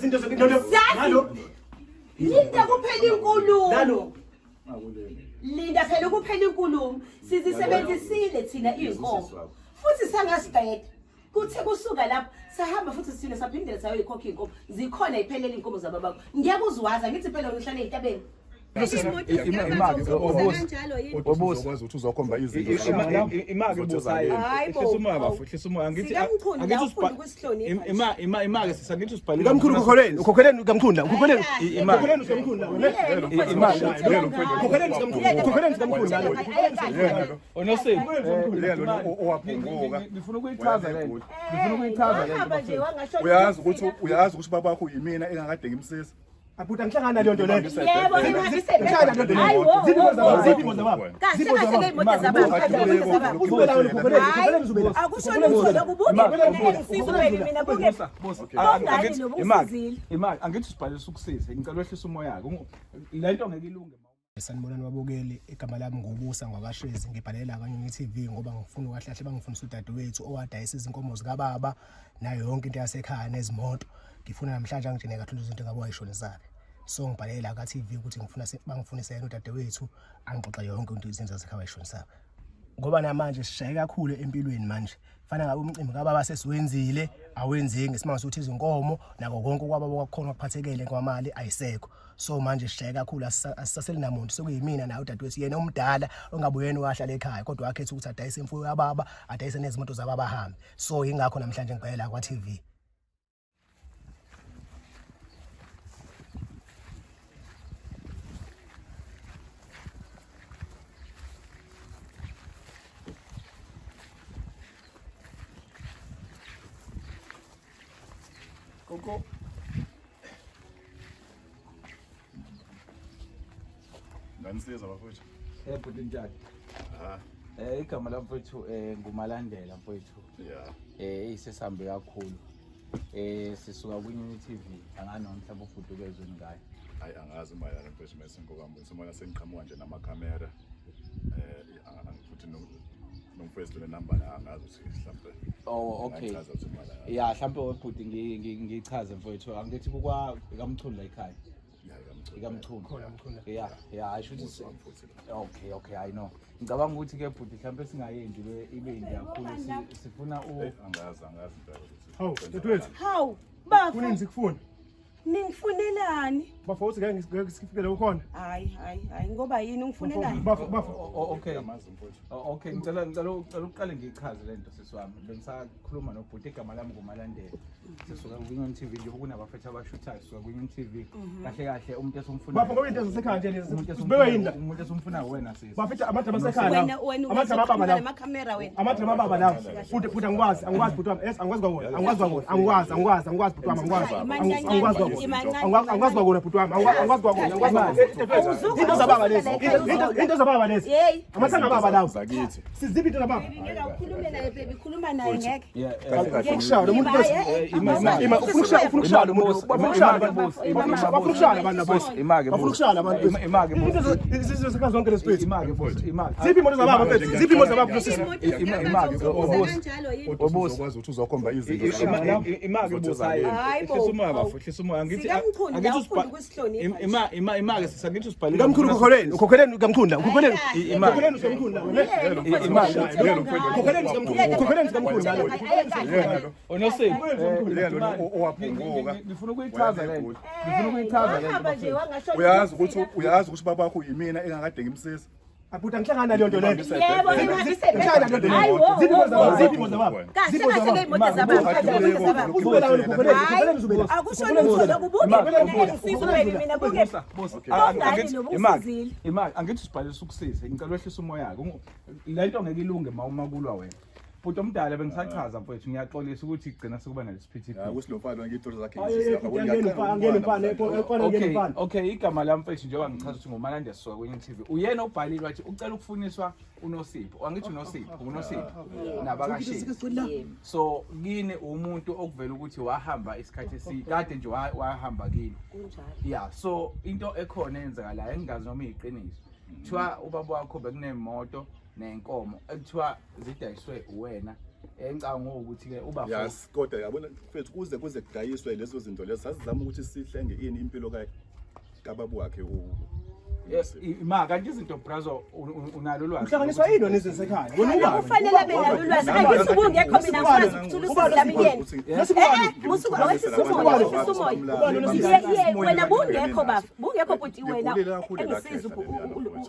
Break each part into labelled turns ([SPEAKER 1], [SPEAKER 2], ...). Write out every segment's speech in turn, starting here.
[SPEAKER 1] izinto nalo.
[SPEAKER 2] Linda kuphela inkulumo. Linda phela kuphela inkulumo. Sizisebenzisile thina inkomo. Futhi sangasiqeda. Kuthe kusuka lapho sahamba futhi sithina saphindela sayoyikhokha inkomo. Zikhona iphelele inkomo zababakho. Ngiyakuzwaza ngithi phela ngihlale ezitabeni.
[SPEAKER 3] Imaki
[SPEAKER 4] Ukwazi ukuthi uzokhomba izinto
[SPEAKER 3] imaki buzayo ehlisa umoya bafuhlisa umoya angithi imaki sisangithi usibhalile
[SPEAKER 1] Kamkhulu ukhokheleni kamkhulu ukhokheleni usemkhulu ukhokheleni kamkhulu
[SPEAKER 3] onosipho
[SPEAKER 4] owaphunguka
[SPEAKER 3] ngifuna ukuyichaza lento ngifuna ukuyichaza lento
[SPEAKER 4] uyazi ukuthi babakho yimina engakade ngimsiza
[SPEAKER 1] Abuta ngihlangana leyo nto leyo.
[SPEAKER 2] Yebo, ngihambisene. Hayiwo.
[SPEAKER 1] Zipho zababa.
[SPEAKER 2] Kahle kahle imoto zababa. Akushona umzolo kubuke ngifisa mina buke.
[SPEAKER 3] Imaki angithi usibhalisa ukusiza ngicela wehlisa umoya yakho lento ngeke ilunge
[SPEAKER 5] Sanibonani babukeli igama lami ngobusa ngwakashezi ngibhalela kanye nge-TV ngoba ngifuna ukahlahle bangifundisa udadewethu owadayisa izinkomo zikababa nayo yonke into yasekhaya nezimoto ngifuna namhlanje angijene kakhulu izinto ngabo wayishona zabe so ngibhalela ka TV ukuthi ngifuna bangifundise yena udadewethu angixoxa yonke into izinto zasekhaya wayishona zabe ngoba namanje sishaye kakhulu empilweni manje fana ngabe umcimbi kababa sesiwenzile awenzeki ngesimanga sokuthi izinkomo nako konke kwababa kwakhona kuphathekele kwamali ayisekho so manje sishaye kakhulu asisaseli namuntu sokuyimina naye udadewethu yena omdala ongabuyeni wahlala ekhaya kodwa wakhetha ukuthi adayise imfuyo yababa adayise nezimoto zababa bahambe so ingakho namhlanje ngibhalela kwa TV
[SPEAKER 4] Koko Nganisiza bafowethu
[SPEAKER 3] ebhuti njani igama lamfowethu ngumalandela mfowethu isisambe kakhulu sisuka kwiNews TV angani mhlawumbe ufuthi ukezweni ngayo
[SPEAKER 4] hayi angazi mayelana mfowethu mesinko kambuso simona sengiqhamuka nje namacamera futhi nomfowethu le number la angazi ukuthi mhlawumbe
[SPEAKER 3] okay ya mhlawumbe webhuti ngichaze mfowethu angithi kamchulu la ekhaya ikamchulu yeah I should say okay I know ngicabanga ukuthi ke bhuti mhlawumbe singayendi ibe indi kakhulu sifuna
[SPEAKER 4] angazi impela
[SPEAKER 1] Hawu dadewethu
[SPEAKER 2] Hawu bafu
[SPEAKER 1] kuninzi kufuna
[SPEAKER 2] ningifunelani
[SPEAKER 1] bafowethu ngeke sifikele ukhona
[SPEAKER 2] hayi ngoba yini ungifunelani
[SPEAKER 3] okay okay ngicela uqale ngichaze lento sisiwami bengisakhuluma nobhuti igama lami ngumalandela sisuka kwiNews TV nje kunabafethu abashuthayo sisuka kwiNews TV kahle umuntu esomfuna
[SPEAKER 1] bafo ngoba into ezasekhaya nje lezi sibekwe yini
[SPEAKER 3] umuntu esomfuna wena sisi
[SPEAKER 1] bafethu abantu abasekhaya
[SPEAKER 2] wena
[SPEAKER 1] baba lawo
[SPEAKER 2] amakamera wena
[SPEAKER 1] abantu baba lawo futhi angikwazi bhuti wami angikwazi kwakona angikwazi bhuti wami angikwazi kwakona bhuti wami angikwazi kwakona into zababa lezi amathanga baba lawo
[SPEAKER 4] sakithi
[SPEAKER 1] siziphi into zababa
[SPEAKER 2] ngeke ukhulume naye baby khuluma naye ngeke
[SPEAKER 1] ukushaya lo muntu ufuna ukushaya lo muntu
[SPEAKER 3] imaki
[SPEAKER 1] izinto zika zonke lesiphethu
[SPEAKER 3] imaki
[SPEAKER 1] ziphi imoto zababa mfethu ziphi imoto zababa nosisi
[SPEAKER 3] imaki
[SPEAKER 4] ukwazi ukuthi uzokhomba izinto
[SPEAKER 3] imaki buzayo ehlisa umoya bafuhlisa umoya angithi imaki sisangithi usibhalile
[SPEAKER 1] kamkhulu ukhokheleni kamkhulu ukhokheleni usemkhulu ukhokheleni kamkhulu
[SPEAKER 3] onosipho
[SPEAKER 4] owaphunguka
[SPEAKER 3] ngifuna ukuyichaza lento ngifuna ukuyichaza
[SPEAKER 4] uyazi ukuthi babakho yimina engakade ngimsiza
[SPEAKER 1] Abuta ngihlangana leyo nto leyo.
[SPEAKER 2] Yebo, ngihambisene.
[SPEAKER 1] Hayiwo. Zipho zababa.
[SPEAKER 2] Kahle kahle imoto zababa. Akushona umzolo kubuke ngifisa mina buke.
[SPEAKER 3] Imali angithi usibhalisa ukusiza ngicela wehlisa umoya yakho lento ngeke ilunge mawumakulwa wena Bhuti omdala bengisachaza mfowethu ngiyaxolisa ukuthi igcina sekuba nalesiphithiphithi.
[SPEAKER 4] Kusilofana ngitolo zakhe
[SPEAKER 3] Okay igama lami mfowethu njengoba ngichaza ukuthi nguMalandela sisuka kweNews TV. Uyena obhalile wathi ucela ukufuniswa uNosipho. Angithi uNosipho nabakashi. So kini umuntu okuvela ukuthi wahamba isikhathi esikade nje wahamba kini. Yeah so into ekhona eyenzakala engingazi noma iqiniso. Kuthiwa ubaba wakho bekunemoto nenkomo ekuthiwa zidayiswe wena engicanga ukuthi ke uba
[SPEAKER 4] Yes, kodwa yabona mfethu kuze kudayiswe lezo zinto lezo sasizama ukuthi sihlenge ini impilo kababu wakhe
[SPEAKER 3] ma kanti izinto brazo unalo ulwazi
[SPEAKER 1] Uhlanganiswa yini nezesekhaya? Wena ungabi.
[SPEAKER 2] Kufanele abe nalo ulwazi. Angithi kungekho mina ngikwazi ukuthulusa isilabiyeni. Musuku wena bungekho bafu. Bungekho bhuti wena. Engisiza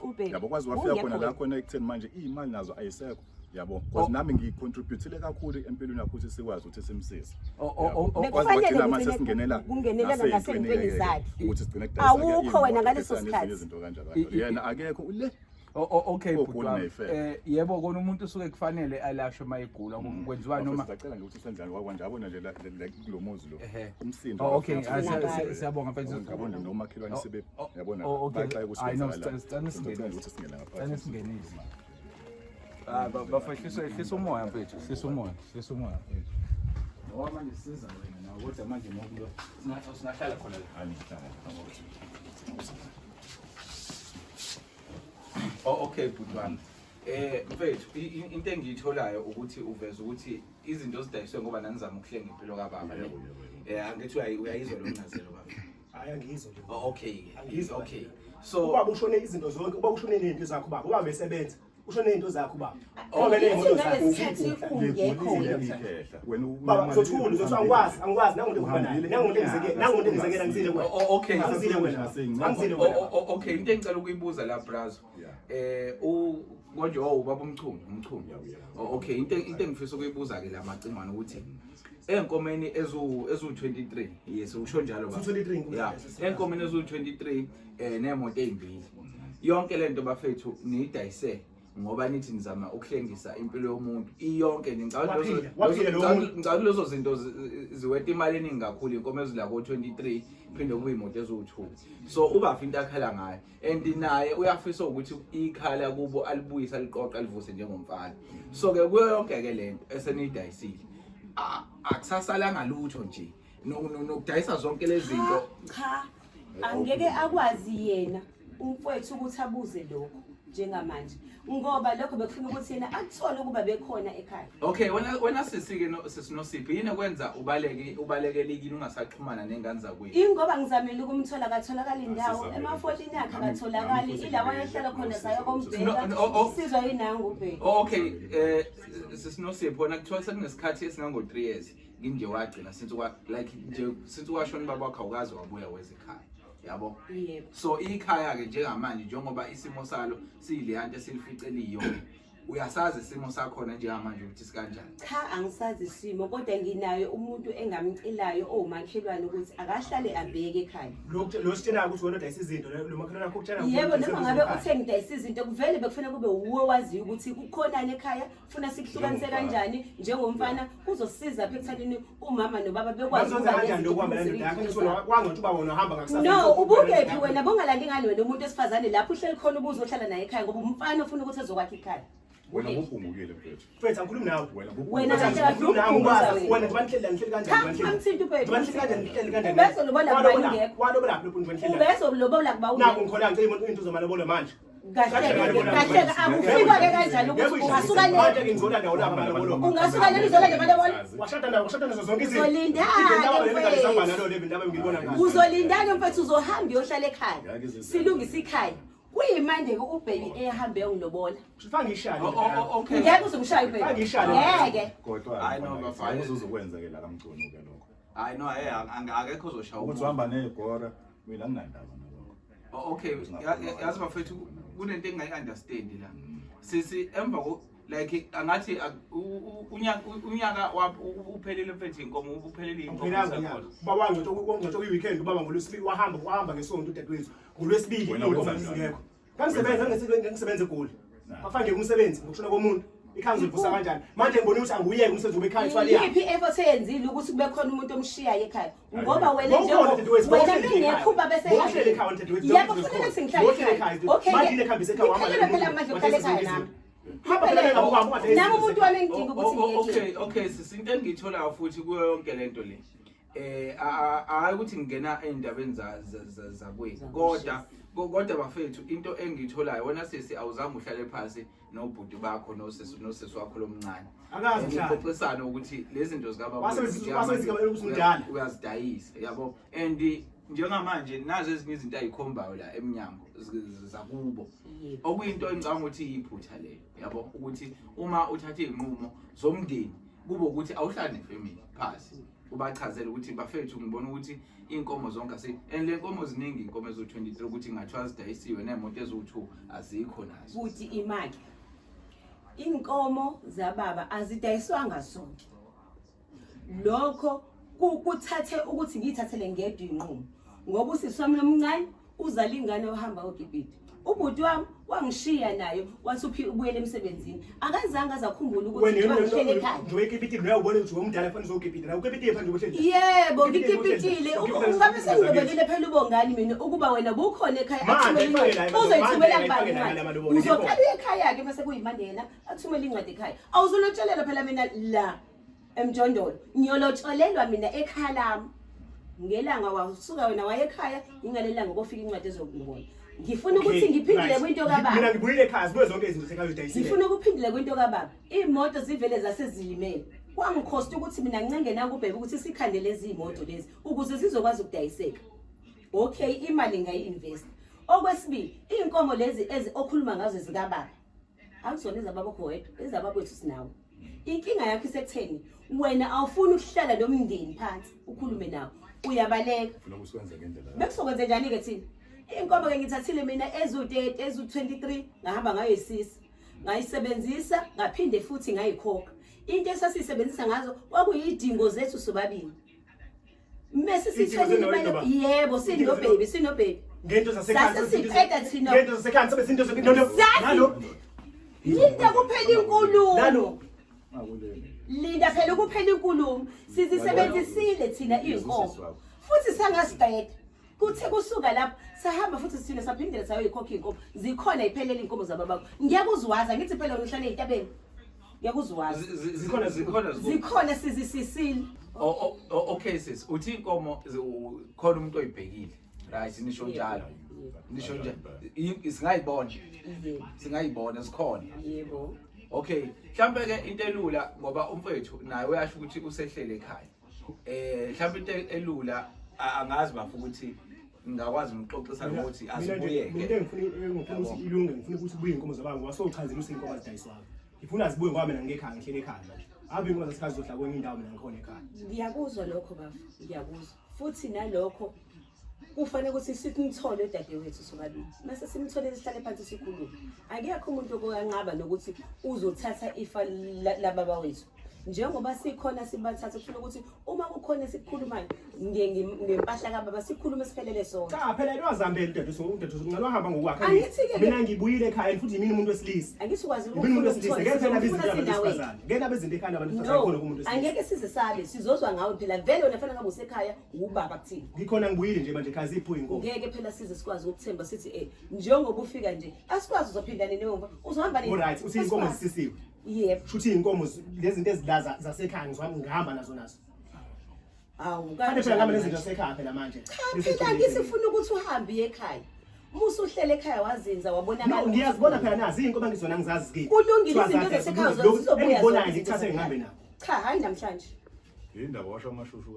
[SPEAKER 2] ubheki.
[SPEAKER 4] Yabo kwazi wafika khona la khona ekutheni manje imali nazo ayisekho. Yabo because nami ngicontributele kakhulu empilweni yakho ukuthi sikwazi ukuthi simsize.
[SPEAKER 2] Bekufanele kungenelela nasentweni zakhe.
[SPEAKER 4] Ukuthi sigcine
[SPEAKER 2] awukho wena ngaleso sikhathi.
[SPEAKER 4] Yena akekho ule
[SPEAKER 3] okay yebo kona umuntu usuke kufanele alashwe mayigula kwenziwa noma
[SPEAKER 4] sicela nje ukuthi senjani wakanje abona nje kulomuzi lo umsindo
[SPEAKER 3] okay siyabonga mfethu
[SPEAKER 4] ngabona nomakhelwane sebe yabona
[SPEAKER 3] baxaya ukuthi singenise bafehlisa umoya mfethu hlisa umoya ngoba manje siza wena nawo kodwa manje ngokulo singahlala khona la okay butwana mfethu into engiyitholayo ukuthi uveza ukuthi izinto ezidayiswe ngoba nanizama ukuhlenga impilo kababa angithi uyayizwa lo mnazelo baba
[SPEAKER 1] Hayi angizwa nje.
[SPEAKER 3] Okay okay so
[SPEAKER 1] ubaba ushone izinto zonke ubaba ushone nezinto zakho baba ubaba esebenza ushone izinto zakho baba baba uzothula angikwazi nangu engizekela ngizile wena
[SPEAKER 3] okay
[SPEAKER 1] ngizile wena
[SPEAKER 3] okay into engicela ukuyibuza la brazo konje ubaba umchumi okay into engifisa ukuyibuza ke la macingwana ukuthi enkomeni ezu23 yes usho njalo baba
[SPEAKER 1] 23
[SPEAKER 3] yeah enkomeni ezu23 nemoto ezimbili yonke lento bafethu niyidayise ngoba nithi nizama ukuhlengisa impilo yomuntu iyonke ngicela lezo zinto ziwethe imali eningi kakhulu inkomo ezila ko23 phinde kube imoto ezu2 so ubafi into akhala ngayo and naye uyafisa ukuthi ikhala kubo alibuyisa liqoqa alivuse njengomfana so ke kuyo yonke ke lento esenidayisile akusasalanga lutho nje nokudayisa zonke lezi zinto
[SPEAKER 2] cha angeke akwazi yena umfowethu ukuthi abuze lokho njengamanje ngoba lokho bekufuna ukuthi yena akuthole ukuba bekhona ekhaya
[SPEAKER 3] okay wena sisike sesinosiphi yini kwenza ubalekele yini ungasaxhumana nengane zakwethu
[SPEAKER 2] ingoba ngizamela ukumthola katholakala indawo ema14 yakhe katholakala ilawa yahlala khona saya kombheka isizwa yinangu ubheka
[SPEAKER 3] okay sesinosiphi wona kuthiwa sekunesikhathi esingango 3 years nginje wagcina since washona baba wakhe awukazi wabuya wezekhaya yabo
[SPEAKER 2] yebo
[SPEAKER 3] so ikhaya ke njengamanje njengoba isimo salo siliyanto esilificeliyo uyasazi isimo sakhona njengamanje ukuthi sikanjani
[SPEAKER 2] cha angisazi isimo kodwa nginayo umuntu engamcilayo omakhelwane ukuthi akahlale abheke ekhaya
[SPEAKER 1] lo sitshela ukuthi wena udayisa izinto lo makhelwane akho ukutshela
[SPEAKER 2] yebo noma ngabe uthenga udayisa izinto kuvele bekufanele kube uwe wazi ukuthi kukhonani ekhaya funa sikuhlukanise kanjani njengomfana uzosiza phe ekuthanini umama nobaba bekwazi
[SPEAKER 1] kanjani lokuhamba la ndoda yakhe ngisho kwangathi uba wona uhamba ngakusasa
[SPEAKER 2] no ubukephi wena bongalandi ngani wena umuntu esifazane lapho uhleli khona ubuzohlala naye ekhaya ngoba umfana ufuna ukuthi azokwakha ekhaya
[SPEAKER 4] wena ngokungukile mfethu
[SPEAKER 1] mfethu angikhulumi nawe
[SPEAKER 2] wena
[SPEAKER 1] wena ngihleli kanjani
[SPEAKER 2] amthinta ubheka
[SPEAKER 1] ngihleli kanjani
[SPEAKER 2] bese lobola kuba ingekho
[SPEAKER 1] walobola lapho ngihleli
[SPEAKER 2] bese lobola kuba
[SPEAKER 1] naku ngikhona ngicela into zomalobolo manje
[SPEAKER 2] kahle akufika ke kanjani ukuthi ungasuka le
[SPEAKER 1] manje ngizolanda wona amalobolo
[SPEAKER 2] ungasuka le uzolanda amalobolo
[SPEAKER 1] washada nazo zonke izinto
[SPEAKER 2] uzolindana uzolindana mfethu uzohamba uyohlala ekhaya silungisa ikhaya kuyimanje ke ubheki ehambe ngilobola
[SPEAKER 1] ufanga ishali
[SPEAKER 3] okay
[SPEAKER 2] ngeke uzomshaya ubheki
[SPEAKER 1] fanga ishali
[SPEAKER 2] ngeke
[SPEAKER 4] kodwa
[SPEAKER 3] hayi no bafana
[SPEAKER 4] uzokwenza ke la kamgcono ke lokho
[SPEAKER 3] hayi no akekho uzoshaya
[SPEAKER 4] ukuthi uhamba negora mina nginandaba nalokho
[SPEAKER 3] okay yazi bafethu kunento engayi-understand la sisi emva like angathi unyaka uphelele mfethu inkomo uphelele inkomo
[SPEAKER 1] baba ngitsho weekend ubaba ngolwesibili wahamba ngesonto udadewethu ngolwesibili inkomo zingekho kangisebenza egoli afanje umsebenzi ngokushona komuntu ikhanzo livusa kanjani manje ngibona ukuthi anguyeke umsebenzi obekhaya ithwali yakhe
[SPEAKER 2] yiphi effort eyenzile ukuthi kube khona umuntu omshiyayo ekhaya ngoba wena wena ningekhuba bese
[SPEAKER 1] uhlele ekhaya udadewethu
[SPEAKER 2] yebo kufanele singihlale ekhaya okay manje
[SPEAKER 1] ekhambise ekhaya
[SPEAKER 2] wama phela manje uhlale ekhaya nami umuntu wami ngidinga ukuthi
[SPEAKER 3] okay sisinto engiyitholayo futhi kuyo yonke lento le hayi ukuthi ngingena endabeni zakwethu kodwa bafethu into engiyitholayo wena sisi awuzange uhlale phansi nobhuti bakho nosesi wakho lomncane ngixoxisana ukuthi lezi zinto zikababa uyazidayisa yabo and njengamanje nazo ezinye izinto ayikhombayo la eminyango zakubo okuyinto engicanga ukuthi iyiphutha leyo yabo ukuthi uma uthatha izinqumo zomndeni kube ukuthi awuhlale nefamily phansi ubachazela ukuthi bafethu ngibona ukuthi inkomo zonke and le nkomo ziningi inkomo ezo23 ukuthi ngathiwa zidayisiwe nemoto ezo2 azikho nazo
[SPEAKER 2] futhi imali inkomo zababa azidayiswanga zonke lokho kuthathe ukuthi ngiyithathele ngedwa inqumo ngoba usiswami lomncane uzalingane ohamba ogibhidi ubhuti wami wangishiya nayo wathi ubuyele emsebenzini akazange azakhumbula ukuthi wangihlele ekhaya
[SPEAKER 1] ngiyekibhidi uyabona ukuthi umdala fanele uzogibhidi la ukibhidi phandle kuhle
[SPEAKER 2] yebo ngikibhidile ungabe sengibekile phela ubongani mina ukuba wena bukhona ekhaya uzoyithumela kubani uzoqala ekhaya ke bese kuyimandela athumela incwadi ekhaya awuzulotshelela phela mina la emjondolo ngiyolotshelelwa mina ekhaya lami ngelanga wasuka wena waye ekhaya ngingalelanga ukufika incwadi ezokubona ngifuna ukuthi ngiphindile kwinto kababa
[SPEAKER 1] mina ngibuyile ekhaya zibuye zonke izinto sekayidayisile
[SPEAKER 2] ngifuna ukuphindile kwinto kababa imoto zivele zaseziyimele kwangikhosta ukuthi mina ngincenge nangu ubhebe ukuthi sikhandele lezi imoto lezi ukuze sizokwazi ukudayiseka okay imali ngayi-invest okwesibili inkomo lezi okhuluma ngazo zikababa akusona ezababakho wedwa ezababethu sinawo inkinga yakho isekutheni wena awufuni ukuhlala nomndeni phansi ukhulume nawo uyabaleka bekusokwenze njani-ke thina inkomo-ke ngithathile mina ezu-30 ezu-23 ngahamba ngayo isisi ngayisebenzisa ngaphinde futhi ngayikhokha into esasiyisebenzisa ngazo kwakuyidingo zethu sobabili mese sithelile yebo sinobhebi
[SPEAKER 1] ngento
[SPEAKER 2] sasesiphetha thina
[SPEAKER 1] ngento zasekhaya sibe zinto nalo
[SPEAKER 2] linda kuphela inkulumo linda phela kuphela inkulumo sizisebenzisile thina iy'nkomo futhi sangasiqeda kuthe kusuka lapho sahamba futhi sithina saphindela sayoyikhokha iy'nkomo zikhona iphelele iy'nkomo zababakho ngiyakuzwaza ngithi phela wena uhlale ey'tabeni ngiyakuzwaza zikhona sizisisile
[SPEAKER 3] okay sis uthi inkomo khona umuntu oyibhekile right nisho njalo singayibona sikhona
[SPEAKER 2] yebo
[SPEAKER 3] okay mhlambe ke into elula ngoba umfethu naye uyasho ukuthi usehlele ekhaya mhlambe into elula angazi bafu ukuthi ngakwazi ukuxoxisana ukuthi asibuyeke
[SPEAKER 1] into engifuna ukuthi ilunge ngifuna ukuthi ubuye inkomo zabanga ngoba sochazela ukuthi inkomo azidayiswayo ngifuna zibuye ngoba mina ngekhaya ngihlele ekhaya manje abe inkomo zasekhaya zodla kwenye indawo mina ngikhona ekhaya
[SPEAKER 2] ngiyakuzwa lokho bafu ngiyakuzwa futhi nalokho kufanele ukuthi simthole udadewethu sobabili mase simthole sihlale phansi sikhulume akekho umuntu oyanqaba nokuthi uzothatha ifa lababa wethu njengoba sikhona sibathatha kufuna ukuthi uma kukhona esikhulumayo ngempahla kababa sikhulume siphelele sonke
[SPEAKER 1] cha phela lwazambela udadewethu ngalwahamba ngokwakhe mina ngibuyile ekhaya futhi yimini umuntu wesilisa
[SPEAKER 2] angisikwazi
[SPEAKER 1] umuntu wesilisa ngeke phela besifazane ngeke abezinto ekhaya abantu besifazane khona kumuntu wesilisa
[SPEAKER 2] angeke sizisabe sizozwa ngawe phela vele wena fanele ngabe usekhaya ubaba kuthini
[SPEAKER 1] ngikhona ngibuyile nje manje ekhaya zipho inkomo
[SPEAKER 2] ngeke phela size sikwazi ukuthemba sithi njengoba ufika nje asikwazi uzophinda nemva uzohamba
[SPEAKER 1] nini alright uthi inkomo zisisiwe
[SPEAKER 2] yebo
[SPEAKER 1] shuthi inkomo lezi zinto ezilaza zasekhaya ngihamba nazo
[SPEAKER 2] awu
[SPEAKER 1] kanti phela ngame lezi zinto zasekhaya phela manje
[SPEAKER 2] phela ngisifuna ukuthi uhambe ekhaya musu uhlele ekhaya wazinza wabonakala
[SPEAKER 1] ngiyazibona phela nazi inkomo ngizona ngizazi kiki
[SPEAKER 2] kulungile izinto zasekhaya zizobuya
[SPEAKER 1] ngibona ngithathe ngihambe nabo
[SPEAKER 2] cha hayi namhlanje
[SPEAKER 4] indaba washo amashushu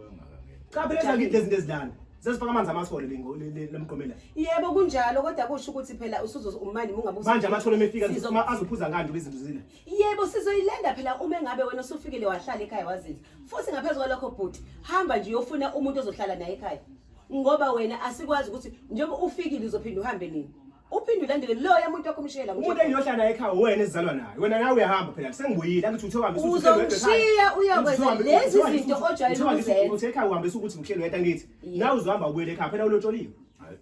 [SPEAKER 4] kangaka ngeke
[SPEAKER 1] cha phela lezi zinto ezidlana sesifaka amanzi amathole lemgomela
[SPEAKER 2] yebo kunjalo kodwa kusho ukuthi phela umani mungabuza
[SPEAKER 1] manje amathole emefika azophuza ngani lezi zinto zile
[SPEAKER 2] yebo sizoyilenda phela uma ngabe wena usufikile wahlala ekhaya wazinza futhi ngaphezulu kwalokho bhuti hamba nje uyofuna umuntu ozohlala naye ekhaya ngoba wena asikwazi ukuthi njengoba ufikile uzophinda uhambe nini uphinde ulandele loya muntu wakho umshiyela
[SPEAKER 1] umuntu engiyohlala naye ekhaya wena ezizalwa naye wena nawe uyahamba phela sengibuyile angithi uthe uhambe
[SPEAKER 2] uzomshiya uyakwenza lezi zinto ojwayele ukuzenza
[SPEAKER 1] uthe ekhaya uhambe ukuthi ngihlele wedwa ngithi nawe uzohamba ubuyele ekhaya phela ulotsholiwe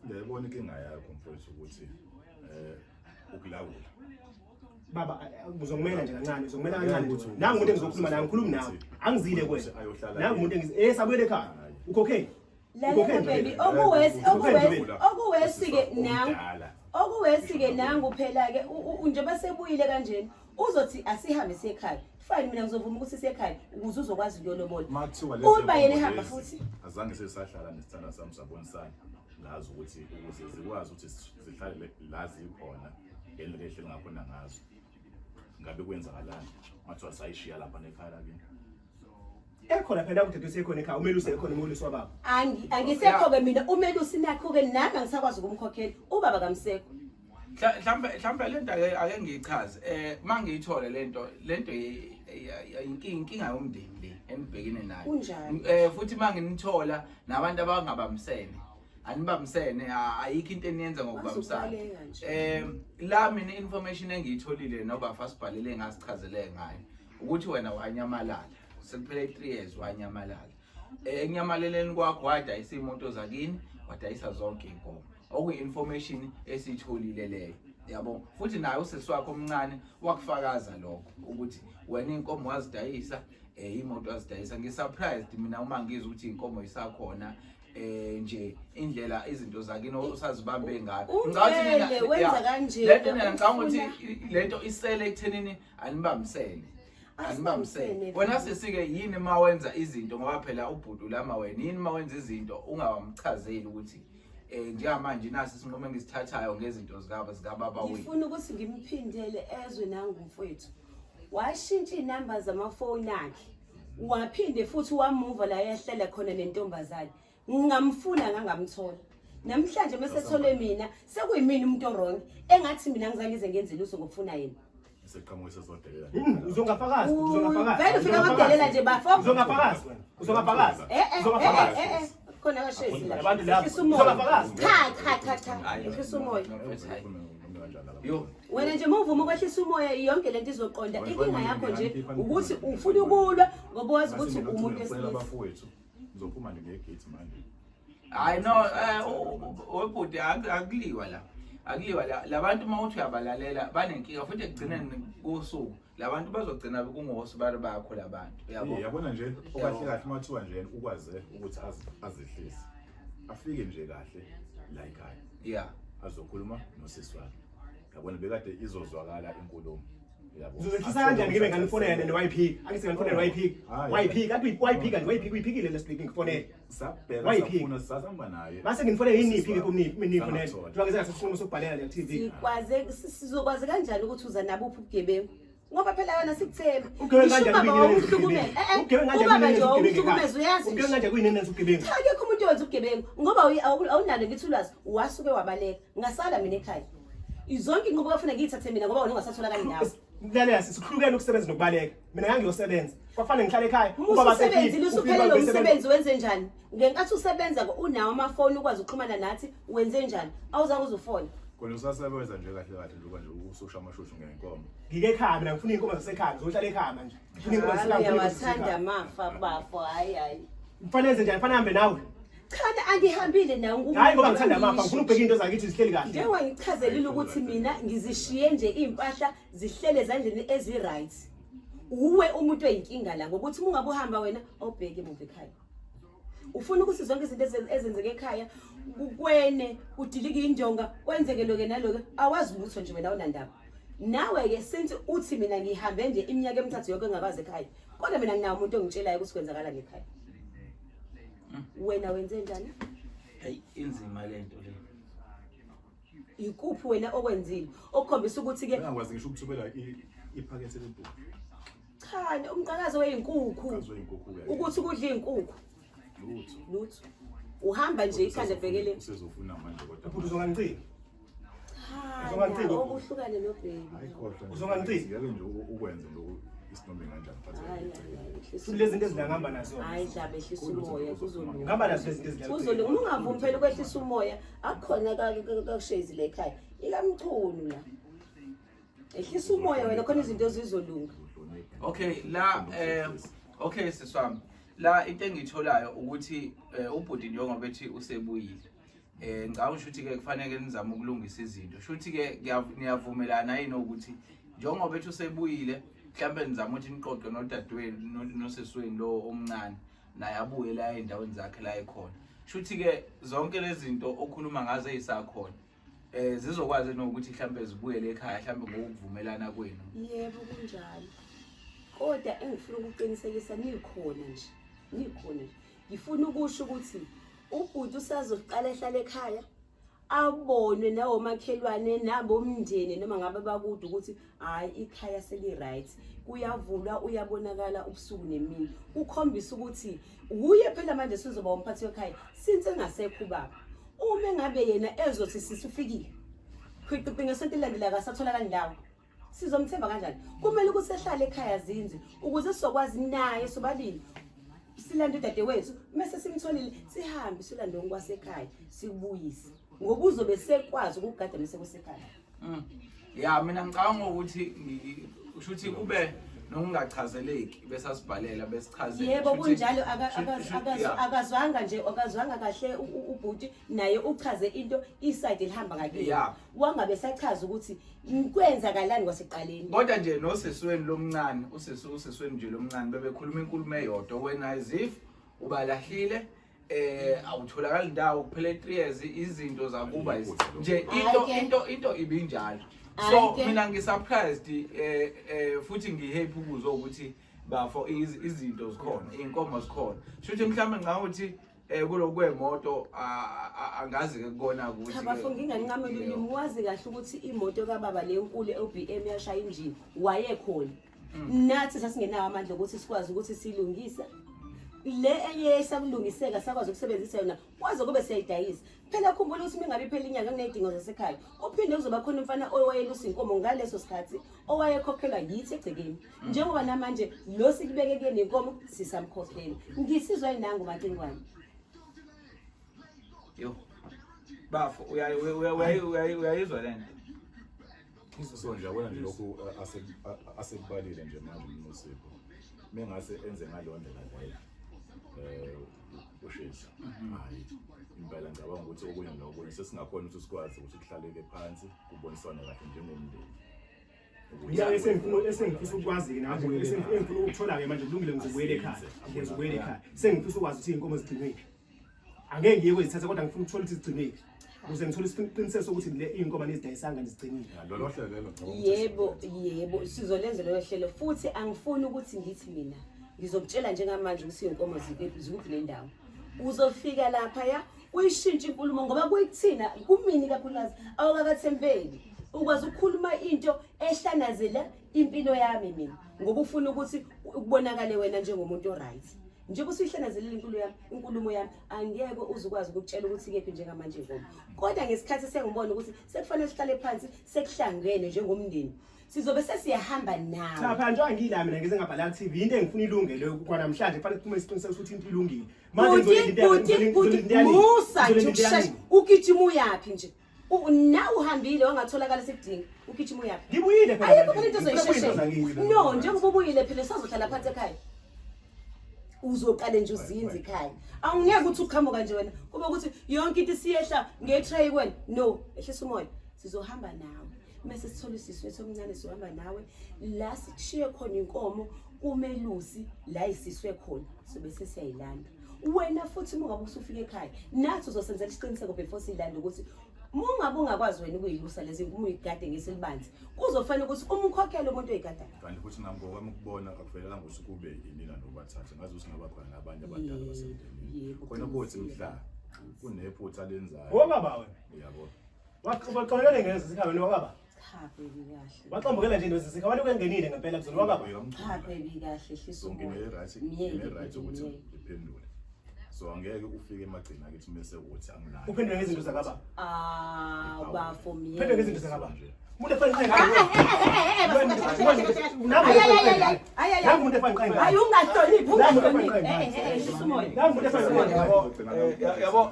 [SPEAKER 4] lebona inkinga yakho mfowethu ukuthi ukulawula
[SPEAKER 1] baba uzongimela nje kancane uzongimela kancane nangu umuntu engizokhuluma naye ngikhuluma nawe angizile kwena nangu umuntu sabuyele ekhaya okay
[SPEAKER 2] lalela baby okuwesi-ke nangu okuwesi-ke nangu phela-ke njengoba sebuyile kanjena uzothi asihambe siyekhaya fine mina ngizovuma ukuthi siyekhaya ukuze uzokwazi ukuyolobola
[SPEAKER 4] Makuthiwa
[SPEAKER 2] uma yena ehamba futhi
[SPEAKER 4] azange sesahlala nesithanda sami sabonisana ngazi ukuthi ukuze zikwazi ukuthi zihlale la zikhona ngendlela ehle ngakhona ngazo ngabe kwenzakalani mathiwa sayishiya lapha nekhaya lakini
[SPEAKER 1] ekhona phela ukuthi sekhona ekhaya umelusi ekhona umelusi wababa
[SPEAKER 2] angisekho-ke mina umelusi nakho-ke nami angisakwazi ukumkhokhela ubaba kamsekho
[SPEAKER 3] Mhlawumbe lento ake ngiyichaze mangiyithola lento inkinga yomndeni le enibhekene nayo
[SPEAKER 2] Kunjani?
[SPEAKER 3] Futhi manginithola nabantu abangabamsene anibamsene ayikho into eniyenza ngokubambisana la mina information engiyitholile noba fasibhalele ngasichazele ngayo ukuthi wena wanyamalala sekuphele 3 years wanyamalala enyamaleleni kwakho wadayisa imoto zakini wadayisa zonke inkomo okuyi-information esiyitholile leyo yabo futhi naye usisi wakho omncane wakufakaza lokho ukuthi wena inkomo wazidayisa imoto wazidayisa ngisurprised mina uma ngizwe ukuthi inkomo isakhona nje indlela izinto zakini osazibambe ngayo
[SPEAKER 2] ngathi wenza kanje
[SPEAKER 3] lento ngicabanga ukuthi lento isele ekuthenini anibambisene wena sesike yini mawenza izinto ngoba phela ubhudu lama wena yini mawenza izinto ungawamchazeli ukuthi njengamanje nasi isinqumo engisithathayo ngezinto zikababa wethu
[SPEAKER 2] ngifuna ukuthi ngimphindele ezwe nangumfowethu washintsha inamba zamafoni akhe waphinde futhi wamuva la yahlela khona nentombazane ngingamfuna ngangamthola namhlanje mesethole mina sekuyimini umuntu orong engathi mina ngizangize ngenze luso ngokufuna yena
[SPEAKER 4] seqhamuke sezodelela
[SPEAKER 1] uzongafakazi
[SPEAKER 2] vele ufika wadelela nje bafo
[SPEAKER 1] uzongafakazi
[SPEAKER 2] khona kashezi la
[SPEAKER 1] abantu lapho
[SPEAKER 2] uzongafakazi cha ehlisa umoya
[SPEAKER 3] yo
[SPEAKER 2] wena nje muvuma ukwehlisa umoya yonke lento izoqonda inkinga yakho nje ukuthi ufuna ukulwa ngoba wazi ukuthi umuntu wesilisa
[SPEAKER 4] abafowethu ngizophuma nje ngegate manje
[SPEAKER 3] I know webhuti akuliwa la labantu mawuthi uyabalalela banenkinga futhi ekugcineni kosuku labantu bazogcina kungosi bakho labantu
[SPEAKER 4] yabona nje okahle kahle mathiwa nje ukwaze ukuthi azihlise afike nje kahle la ekhaya azokhuluma nosisi wakhe yabona bekade izozwakala inkulumo yabo
[SPEAKER 1] uzozehlisa kanjani ngibe nganifonela ne-YP angithi nganifonela YP kanti YP kanti YP uyiphikile lesibhiki ngifonela
[SPEAKER 4] sabheka safuna sasamba naye
[SPEAKER 1] mase ngifonela yini kumnifonela njengoba ngizasinqumo sokubhalela le TV
[SPEAKER 2] sizokwazi kanjani ukuthi uza nabo uphi ubugebengu ngoba phela wena sikuthemba
[SPEAKER 1] ugebengu kuyinene ugebengu
[SPEAKER 2] akekho umuntu owenza ubugebengu ngoba awunalo ngithi ulwazi wasuke wabaleka ngasala mina ekhaya izonke inqubo kafuna ngiyithathe mina ngoba wena ungasatholakali nawe
[SPEAKER 1] Lalela sikhulukene ukusebenza nokubaleka. Mina ngangiyosebenza. Kwafanele ngihlale ekhaya
[SPEAKER 2] ubaba sephila. Usuphelele umsebenzi wenze njani? Ngenkathi usebenza unawo amafoni ukwazi ukuxhumana nathi wenze njani? Awuzange uzufona.
[SPEAKER 4] Kona usasebenza nje kahle kahle njengoba nje ususha amashushu ngenkomo.
[SPEAKER 1] Ngike ekhaya mina ngifuna inkomo zasekhaya. Ngizohlala ekhaya manje. Ngifuna inkomo
[SPEAKER 2] zasekhaya. Uyawathanda amafa bafo hayi.
[SPEAKER 1] Mfanele nje mfanele hambe nawe.
[SPEAKER 2] Cha angihambile nawe
[SPEAKER 1] ngumuntu. Hayi ngoba ngithanda amafa ngifuna ukubheka into zakithi zihleli kahle.
[SPEAKER 2] Njengoba ngichazelile ukuthi mina ngizishiye nje impahla zihlele ezandleni ezi-right. Uwe umuntu oyinkinga la ngokuthi ungabe uhamba wena awubheke emuva ekhaya. Ufuna ukuthi zonke izinto ezenzeke ekhaya kukwene udilika injonga kwenzeke loke naloke awazi ukuthi nje wena awunandaba. Nawe ke since uthi mina ngihambe nje iminyaka emithathu yonke ngakaze ekhaya. Kodwa mina nginawo umuntu ongitshelayo ukuthi kwenzakala ngekhaya. Wena wenze njani?
[SPEAKER 3] Hey inzima lento le.
[SPEAKER 2] Ikuphi wena okwenzile okukhombisa ukuthi ke
[SPEAKER 4] ngakwazi ngisho ukuthubela iphakethe lempuku.
[SPEAKER 2] Cha umqakazo weyinkukhu. Ukuthi kudla izinkukhu. Lutho. Uhamba nje ikhanda bhekele.
[SPEAKER 4] Usezofuna manje kodwa.
[SPEAKER 1] Uphuthu uzongangicika.
[SPEAKER 2] Uzongangicika. Obuhlukane nobheki.
[SPEAKER 4] Ayikhohlwa.
[SPEAKER 1] Uzongangicika.
[SPEAKER 4] Yake nje ukwenze lo isinombe kanjani
[SPEAKER 1] phatha. Lezi zinto ezidlangamba nazo.
[SPEAKER 2] Hayi dlabe ehlisa umoya kuzolunga.
[SPEAKER 1] Ngamba nazo lezi zinto ezidlangamba.
[SPEAKER 2] Kuzolunga ungavumi phela ukwehlisa umoya akukhona kakushezi la ekhaya. Ikamchunu la. Ehlisa umoya wena khona izinto ezizolunga.
[SPEAKER 3] Okay la okay siswami la into engitholayo ukuthi ubhuti njengoba bethi usebuyile ngawusho ukuthi ke kufanele nizame ukulungisa izinto shuthi ke niyavumelana yini ukuthi njengoba bethi usebuyile mhlambe nizama ukuthi niqoqe nodadewenu nosesweni lo omncane naye abuye la endaweni zakhe la ekhona shuthi ke zonke lezi zinto okhuluma ngazo ezisakhona zizokwazi nokuthi mhlambe zibuyele ekhaya mhlambe ngokuvumelana kwenu.
[SPEAKER 2] Yebo kunjalo. Kodwa engifuna ukuqinisekisa nikhona nje. Ngifuna ukusho ukuthi ubhuti usazoqala ehlala ekhaya abonwe nawo makhelwane nabo umndeni noma ngabe bakude ukuthi hayi ikhaya seli right. Kuyavulwa uyabonakala ubusuku nemini. Ukhombisa ukuthi uye phela manje sizoba umphathi wekhaya since engasekho baba. Uma ngabe yena ezothi sisufikile. Khwiqiphi ngesonto elandela akasathola kandawo. Sizomthemba kanjani? Kumele ukuthi ehlale ekhaya zinzi ukuze sizokwazi naye sobabili. Silanda udade wethu mase simtholile sihambe silanda ngokwasekhaya sibuyise. Ngoba uzobe sekwazi ukugada mase kusekhaya.
[SPEAKER 3] Ya mina ngicabanga ukuthi ushuthi kube nokungachazeleki bese sibhalela besichazela.
[SPEAKER 2] Yebo kunjalo akazwanga kahle ubhuti naye uchaze into iside lihamba ngakini. Wangabe sachaza ukuthi kwenzakalani kwasiqaleni.
[SPEAKER 3] Kodwa nje nosesweni lomncane usesweni nje lomncane bebekhuluma inkulumo eyodwa wena as if ubalahlile awutholakala indawo kuphela 3 years izinto zakuba nje into ibinjalo. So mina ngisurprised futhi ngihappy ukuzwa ukuthi bafo izinto zikhona inkomo zikhona shuthi mhlawumbe ngakuthi kulokwemoto angazi ke kubona ukuthi
[SPEAKER 2] Bafo nginganqamela umwazi kahle ukuthi imoto kaBaba le enkulu eBM yashaya injini wayekhona. Nathi sasingenawo amandla ukuthi sikwazi ukuthi silungise le enye sakulungiseka sakwazi ukusebenzisa yona kwaze kube siyayidayisa. Phela khumbula ukuthi mingabe phela inyanga kunezidingo zasekhaya uphinde uzoba khona umfana owayelusa inkomo ngaleso sikhathi owayekhokhelwa yithi egcekeni. Njengoba namanje lo sikubekeke nenkomo sisamkhokhela. Ngisizwa inangu maqingwane.
[SPEAKER 3] Yo bafo uyayizwa lento.
[SPEAKER 4] So nje yabona nje lokhu asekubalile nje manje uNosipho. Mengase enze ngaleyo ndlela leyo. Ushisa. Hayi. Impela ngicabanga ukuthi okunye nokunye sesingakhona ukuthi sikwazi ukuthi kuhlaleke phansi kuboniswane kahle njengomndeni.
[SPEAKER 1] Ngiyake esengifisa ukwazi ke nabo esengifuna ukuthola ke manje kulungile ngizobuyela ekhaya. Ngizobuyela ekhaya. Sengifisa ukwazi ukuthi inkomo zigcinwe. Angeke ngiye kwezithatha kodwa ngifuna ukuthola ukuthi zigcinwe. Ukuze ngithole isiqiniseko sokuthi le inkomo nezidayisanga ngizigcinile.
[SPEAKER 4] Lolo hlelo lelo
[SPEAKER 2] Yebo sizolenza lo hlelo futhi angifuni ukuthi ngithi mina ngizokutshela njengamanje ukuthi inkomo zikuphi le ndawo. Uzofika lapha ya uyishintsha inkulumo ngoba kuyithina kumini kakhulukazi awukakathembeli ukwazi ukukhuluma into ehlanazela impilo yami mina ngoba ufuna ukuthi ukubonakale wena njengomuntu oright. Nje kusihlanazela inkulumo yami angeke uzukwazi ukutshela ukuthi kephi njengamanje inkomo. Kodwa ngesikhathi sengibona ukuthi sekufanele sihlale phansi sekuhlangene njengomndeni sizobe sesiyahamba nawe.
[SPEAKER 1] Cha phela nje angiyila mina ngeze ngabhala ku TV into engifuna ilunge leyo kwanamhlanje kufanele kuphume isiqiniseko ukuthi into ilungile. Manje
[SPEAKER 2] Musa nje ukushesha ugijima uyapi nje. Na uhambile wangatholakala sekudinga ugijima uyapi.
[SPEAKER 1] Ngibuyile phela.
[SPEAKER 2] Ayikho phela into zoyisheshela. No njengoba ubuyile phela sazohlala phansi ekhaya. Uzoqale nje uzinze ekhaya. Awungeke ukuthi uqhamuka nje wena kube ukuthi yonke into siyehla ngetray kwena. No, ehlisa umoya. Sizohamba nawe. Mase sithola isizwe somncane sizohamba nawe la sikushiye khona inkomo umelusi la isiswe khona sobe sesiyayilanda. Wena futhi mungabe usufika ekhaya nathi uzosenzela isiqiniseko before silanda ukuthi mungabe ungakwazi wena ukuyilusa lezi inkomo uyigade ngesilibanzi kuzofanele ukuthi umkhokhele umuntu oyigadayo.
[SPEAKER 4] Kanti futhi nami ngokwami ukubona akuvelelanga ukuthi kube yinina nobathatha ngazi ukuthi ngaba khona abanye abadala basemndenini. Khona kuthi mhla kunephutha lenzayo.
[SPEAKER 1] Wobaba wena.
[SPEAKER 4] Uyabona.
[SPEAKER 1] Waxoxelele ngeze sikhaba nobaba.
[SPEAKER 2] Cha baby kahle.
[SPEAKER 1] Waqambukela nje ndoze sikhaba lokungenile ngempela kuzona wababa.
[SPEAKER 2] Cha baby kahle hlisa
[SPEAKER 4] ngine right ukuthi iphendule. So angeke ufike emagcina akithi mase uthi angilani.
[SPEAKER 1] Uphendule ngezinto zakaba.
[SPEAKER 2] Bafo miye.
[SPEAKER 1] Uphendule ngezinto zakaba. Umuntu efana
[SPEAKER 2] Hayi ungahloniphi
[SPEAKER 3] yabo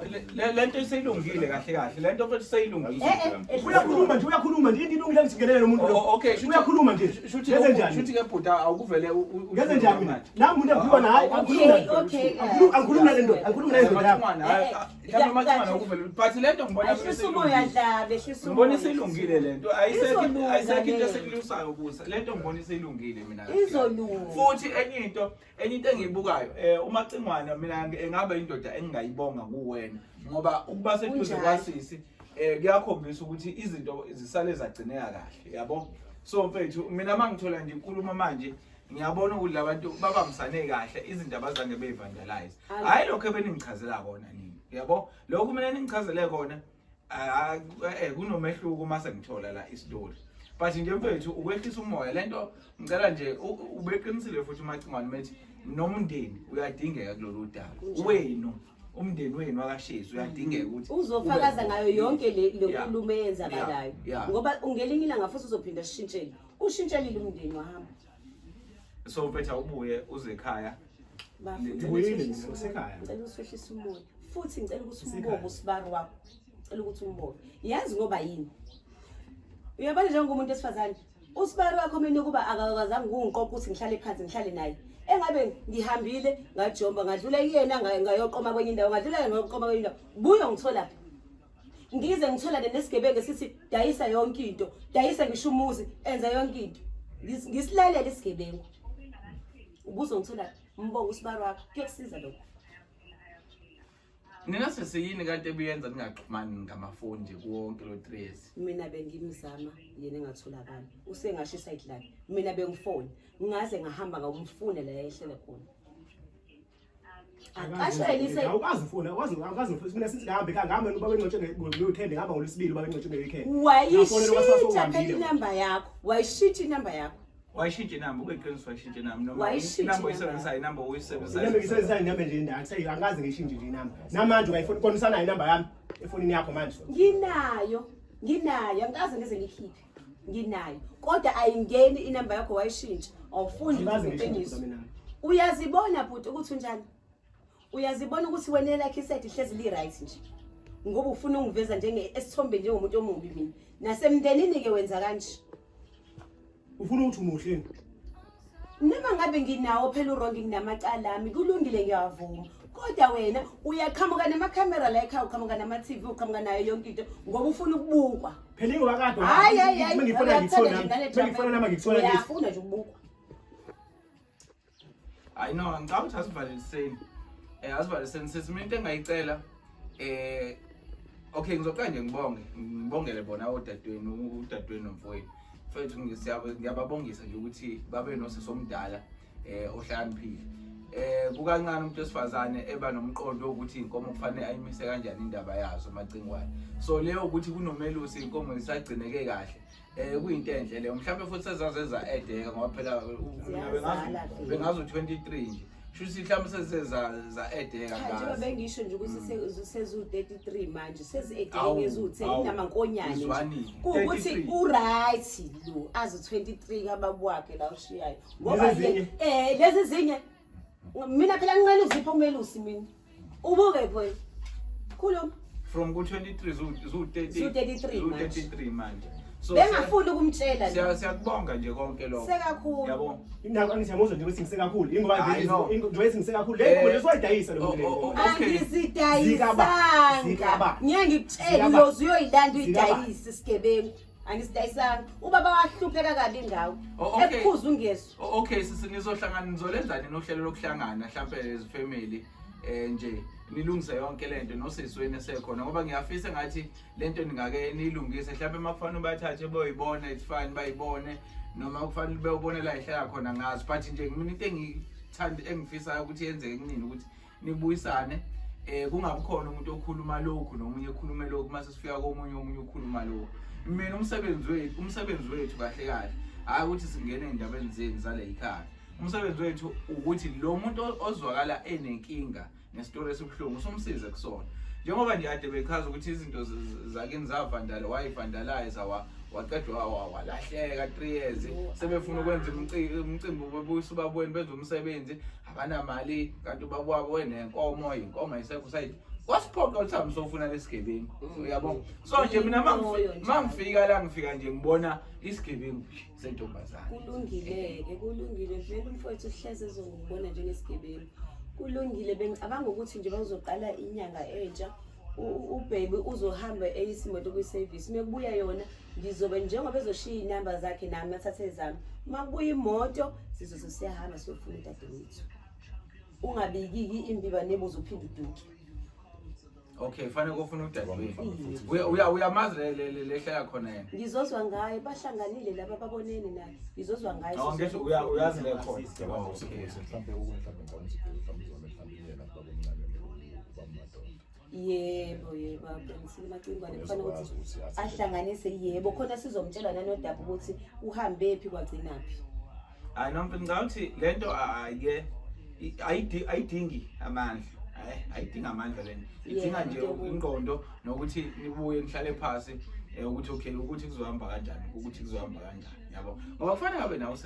[SPEAKER 3] lento iseyilungile kahle kahle lento futhi seyilungile
[SPEAKER 1] uyakhuluma nje into ilungile ngisingelele nomuntu lo
[SPEAKER 3] okay
[SPEAKER 1] uyakhuluma nje
[SPEAKER 3] ngenze njani shuthi ke bhuta awukuvele
[SPEAKER 1] ngenze njani mina nami umuntu engikhuluma naye angikhuluma lento angikhuluma naye
[SPEAKER 3] yami manje ukuvele but lento ngibona ngibona iseyilungile lento ayisekho into esekulisayo ukusa lento ngibona iseyilungile mina futhi enye into engiyibukayo umacingwana mina engabe indoda engingayibonga kuwena ngoba ukuba seduze kwasisi kuyakhombisa ukuthi izinto zisale zagcineka kahle yabo. So mfethu mina mangithola nje inkulumo manje ngiyabona ukuthi labantu babambisane kahle izinto abazange beyivandalize. Hayi lokho ebeningichazela kona nini yabo. Lokho mina ningichazele kona kunomehluko mase ngithola la istory. But nje mfethu ukwehlisa umoya lento ngicela nje ubeqinisile futhi umacingwane methi nomndeni uyadingeka kulolu daba. Wenu umndeni wenu akashisi uyadingeka ukuthi
[SPEAKER 2] uzofakaza ngayo yonke le nkulumo eyenzakalayo ngoba ungelinye ilanga futhi uzophinda sishintshele ushintshelile umndeni wahamba.
[SPEAKER 3] So mfethu ubuye uze ekhaya
[SPEAKER 1] Uyile ngisekhaya.
[SPEAKER 2] Ngicela uswehlise umoya futhi ngicela ukuthi umbobo usibaro wakho. Ngicela ukuthi umbobo. Yazi ngoba yini? Uyabona njengomuntu esifazane usibaro wakho mina kuba akakazange kungiqoqa ukuthi ngihlale phansi ngihlale naye. Engabe ngihambile ngajomba ngadlula kuyena ngayoqoma kwenye indawo ngadlula ngayoqoma kwenye indawo buyo ngithola ngize ngithola nesigebenge sithi dayisa yonke into dayisa ngisho umuzi enza yonke into ngisilalela isigebengu ubuzo ngithola mbongo usibaro wakho kuyokusiza lokho.
[SPEAKER 3] Nina sesiyini kanti ebuyenza ningaxhumani ngamafoni nje kuwonke lo 3 years.
[SPEAKER 2] Mina bengimzama yena engatholakala usengashisa idlala mina bengifone ngaze ngahamba ngomfune la ehlele khona. Akashayelise
[SPEAKER 1] awukazi ufuna awukazi mina sithi ngahambe ngihamba ubaba engcotshe ngeweekend ngihamba ngolesibili ubaba engcotshe ngeweekend.
[SPEAKER 2] Wayishintsha phela inamba yakho wayishintsha inamba yakho.
[SPEAKER 3] Wayishintsha inamba ubeqiniso wayishintsha inamba noma inamba oyisebenzisa inamba oyisebenzisa.
[SPEAKER 1] Inamba ngisebenzisa inamba nje indawo akusayi angazi ngishintshe nje inamba. Namanje ungayifona konisana inamba yami efonini yakho manje.
[SPEAKER 2] Nginayo angazi ngize ngikhiphe. Nginayo kodwa ayingeni inamba yakho wayishintsha awufundi ukuqiniso. Uyazibona bhuti ukuthi unjani? Uyazibona ukuthi wena like isethi hlezi li right nje. Ngoba ufuna ungiveza njenge esithombe njengomuntu omumbi mina. Nasemndenini ke wenza kanje.
[SPEAKER 1] Ufuna ukuthi umuhleni.
[SPEAKER 2] Noma ngabe nginawo phela urongi nginamacala ami kulungile ngiyavuma. Kodwa wena uyaqhamuka namakhamera la ekhaya uqhamuka nama TV uqhamuka nayo yonke into ngoba ufuna ukubukwa.
[SPEAKER 1] Phela ingwakade
[SPEAKER 2] hayi
[SPEAKER 1] ngifuna ngithola nama ngithola lesi.
[SPEAKER 2] Uyafuna nje ukubukwa.
[SPEAKER 3] I know ngicabanga asivaliseni. Asivaliseni sesimi into engayicela okay ngizoqala nje ngibongele bona udadweni nomfowethu. Mfethu ngiyababongisa nje ukuthi babe nosesomdala ohlakaniphile. Kukancane umuntu esifazane eba nomqondo ukuthi inkomo kufanele ayimise kanjani indaba yazo amacingwane. So leyo ukuthi kunomelusi inkomo isagcineke kahle. Kuyinto enhle leyo mhlawumbe futhi sezazeza edeka ngoba phela bengazo 23 nje. Shuthi mhlawumbe sezeza edeka ngazi.
[SPEAKER 2] Njengoba bengisho nje ukuthi sezu 33 manje sezi edeka ngezu10 namankonyane. Ukuthi uright lo azi 23 kababu wakhe la ushiyayo. Ngoba lezi zinye mina phela ngincane uzipho umelusi mina. Ubuke phela. Khuluma.
[SPEAKER 3] From ku 23 zu 33 manje. So
[SPEAKER 2] bengafuni ukumtshela
[SPEAKER 3] nje. Siyakubonga nje konke lokho.
[SPEAKER 2] Sekakhulu.
[SPEAKER 3] Yabo.
[SPEAKER 1] Indaba angiyamuzwa nje ukuthi ngisekakhulu. Ingoba nje ngisekakhulu. Le ngoba soyidayisa lo muntu.
[SPEAKER 2] Angisidayisanga. Ngiyangikutshela uyoze uyoyilanda uyidayisa isigebengu. Angisidayisanga. Ubaba wahlupheka kabi ngawo. Ekuphuza ungeso.
[SPEAKER 3] Okay sisinizohlangana nizolenzani nohlelo lokuhlangana mhlawumbe as family nje nilungise yonke lento nosizweni esekhona ngoba ngiyafisa ngathi lento ningake nilungise mhlawumbe emakufanele bathathe boyibona it's fine bayibone noma kufanele beyobona la ihlala khona ngazi but nje mina into engifisa ukuthi yenzeke kunini ukuthi nibuyisane kungabi khona umuntu okhuluma lokhu nomunye ekhulume lokhu mase sifika komunye ukhuluma lokhu. Mina umsebenzi wethu kahle kahle hayi ukuthi singene endabeni zeni zale ekhaya. Umsebenzi wethu ukuthi lo muntu ozwakala enenkinga nesitory esibhlungu somsize kusona. Njengoba nje ade bechaza ukuthi izinto zakini zavandala wayivandalize waqedwa walahleka 3 years sebefuna ukwenza umcimbi bebuyisa ubabweni benza umsebenzi abanamali kanti ubaba wabo wenenkomo inkomo ayisekho side wasiphoqa uthami sofuna lesigebengu. Uyabona so nje mina mangifika la ngifika nje ngibona isigebengu sentombazana.
[SPEAKER 2] Kulungile vele umfowethu uhleze ezongibona njengesigebengu. Kulungile bengicabanga ukuthi nje bazoqala inyanga entsha ubaby uzohamba eyisimoto kwi-service mekubuya yona ngizobe njengoba ezoshiya inamba zakhe nami athathe ezami makubuya imoto siyahamba siyofuna udadewethu ungabikiki imbiba nebuzo uphinde uduke.
[SPEAKER 3] Okay, fanele kufuna udadewethu. Uyamazi lehlela khona yena.
[SPEAKER 2] Ngizozwa ngaye bahlanganile laba babonene naye. Ngizozwa ngaye.
[SPEAKER 3] Ngisho uyazi le khona.
[SPEAKER 2] Yebo aqinisile macingwane kufanele ukuthi ahlanganise yebo khona sizomtshela nanodaba ukuthi uhambe phi kwagcinaphi.
[SPEAKER 3] Hayi nomfana ngawuthi lento ake ayidingi amandla. Ayidinga amandla lento. Idinga nje ingqondo nokuthi nibuye nihlale phansi ukuthi okay ukuthi kuzohamba kanjani yabo. Ngoba kufanele abe nawe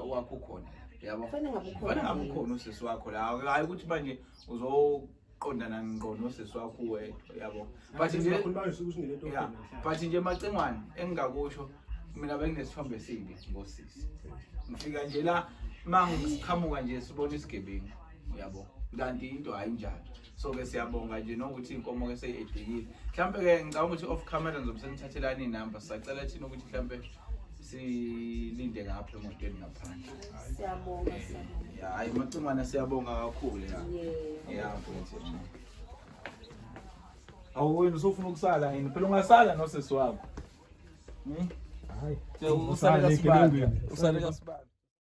[SPEAKER 3] wakho khona yabo. Kufanele ngabe ukhona usisi wakho la hayi ukuthi manje uzoqondana ngqo nosisi wakho wedwa yabo. But nje macingwane engingakusho mina benginesithombe esibi ngosisi. Ngifika nje la mangiqhamuka nje sibona isigebengu yabo. Kanti into ayinjalo. So ke siyabonga nje nokuthi inkomo ke seyedikile. Mhlambe ke ngicabanga ukuthi off camera ngizosenithathelana inamba sacela thina ukuthi mhlambe silinde ngapha emotweni ngaphandle.
[SPEAKER 2] Siyabonga.
[SPEAKER 3] Ya hayi macingwane siyabonga kakhulu ya. Yeah mfowethu. Awuwena usufuna ukusala yini? Phela ungasala nosisi wakho. Hayi. Usale kasibanda.